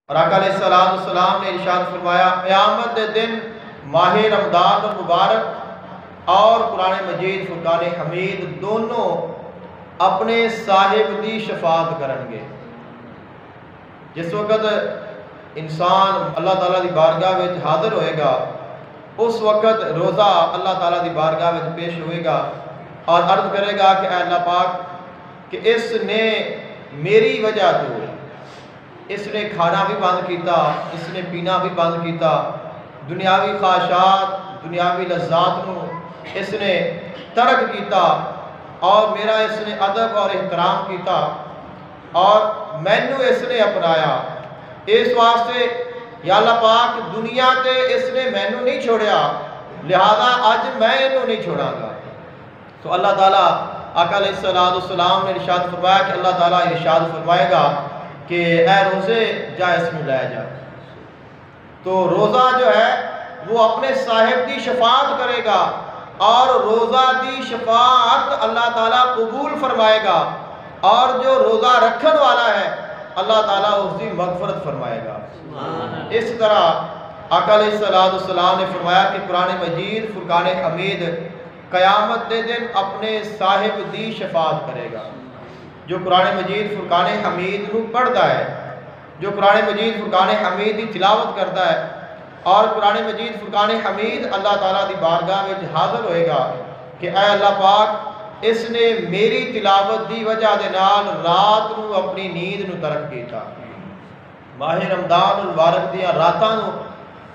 اور آقا علیہ السلام نے ارشاد فرمایا قیامت دے دن ماہ رمضان المبارک اور قرآن مجید فرقان حمید دونوں اپنے صاحب دی شفاعت کرن گے۔ جس وقت انسان اللہ تعالیٰ دی بارگاہ میں حاضر ہوئے گا اس وقت روزہ اللہ تعالیٰ دی بارگاہ میں پیش ہوئے گا اور عرض کرے گا کہ اے اللہ پاک کہ اس نے میری وجہ تو اس نے کھانا بھی بند کیتا، اس نے پینا بھی بند کیتا، دنیاوی خواہشات دنیاوی لذات نو اس نے ترک کیتا اور میرا اس نے ادب اور احترام کیتا اور مینو اس نے اپنایا۔ اس واسطے یا اللہ پاک دنیا تے اس نے مینو نہیں چھوڑیا، لہذا آج میں انہوں نہیں چھوڑا گا۔ تو اللہ تعالیٰ آقا علیہ السلام نے ارشاد فرمایا کہ اللہ تعالیٰ ارشاد فرمائے گا کہ اے روزے جا اس میں لے جا۔ تو روزہ جو ہے وہ اپنے صاحب دی شفاعت کرے گا اور روزہ دی شفاعت اللہ تعالیٰ قبول فرمائے گا، اور جو روزہ رکھن والا ہے اللہ تعالیٰ اس دی مغفرت فرمائے گا۔ اس طرح آقا علیہ السلام نے فرمایا کہ قرآن مجید فرقان حمید قیامت دے دن اپنے صاحب دی شفاعت کرے گا۔ جو قرآن مجید فرقان حمید نو پڑھتا ہے، جو قرآن مجید فرقان حمید دی تلاوت کرتا ہے اور قرآن مجید فرقان حمید اللہ تعالیٰ دی بارگاہ میں حاضر ہوئے گا کہ اے اللہ پاک اس نے میری تلاوت دی وجہ دے نال رات نو اپنی نیند نو ترک کیتا۔ ماہ رمضان المبارک دیاں راتاں نو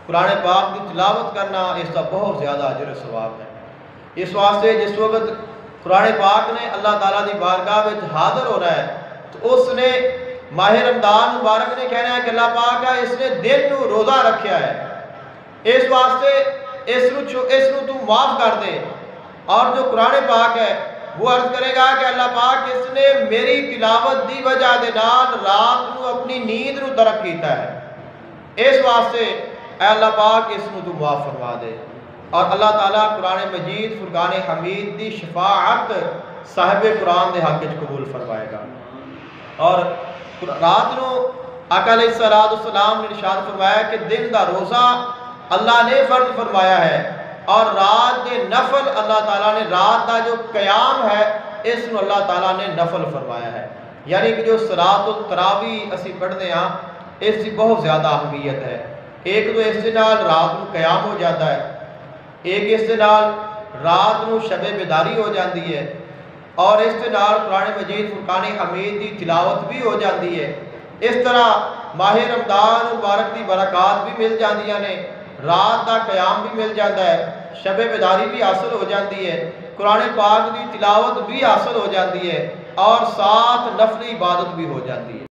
قرآن پاک دی تلاوت کرنا اس کا بہت زیادہ اجر و ثواب ہے۔ اس واسطے جس وقت قرآن پاک نے اللہ تعالیٰ دی بارگاہ میں حاضر ہو رہا ہے تو اس نے ماہ رمضان مبارک نے کہنا ہے کہ اللہ پاک ہے اس نے دن نو روزہ رکھیا ہے، اس واسطے اس نو تو معاف کر دے۔ اور جو قرآن پاک ہے وہ عرض کرے گا کہ اللہ پاک اس نے میری تلاوت دی وجہ دے نال رات نو اپنی نیند نو ترک کیتا ہے، اس واسطے اے اللہ پاک اس نو تو معاف فرما دے۔ اور اللہ تعالیٰ قرآن مجید فرقان حمید دی شفاعت صاحب قرآن دے حق قبول فرمائے گا۔ اور رات نو آقا علیہ السلام نے ارشاد فرمایا کہ دن دا روزہ اللہ نے فرض فرمایا ہے اور رات دے نفل اللہ تعالیٰ نے رات دا جو قیام ہے اس نو اللہ تعالیٰ نے نفل فرمایا ہے۔ یعنی کہ جو صلاۃ التراویح اسی پڑھتے ہیں اس کی بہت زیادہ اہمیت ہے۔ ایک تو اس دے نال رات نو قیام ہو جاتا ہے، ایک اس دے نال رات نو شب بیداری ہو جاندی ہے، اور اس دے نال قرآن مجید فرقان حمید دی تلاوت بھی ہو جاندی ہے۔ اس طرح ماہ رمضان مبارک دی برکات بھی مل جاندیاں نے، رات دا قیام بھی مل جاتا ہے، شب بیداری بھی حاصل ہو جاندی ہے، قرآن پاک دی تلاوت بھی حاصل ہو جاندی ہے اور ساتھ نفلی عبادت بھی ہو جاتی ہے۔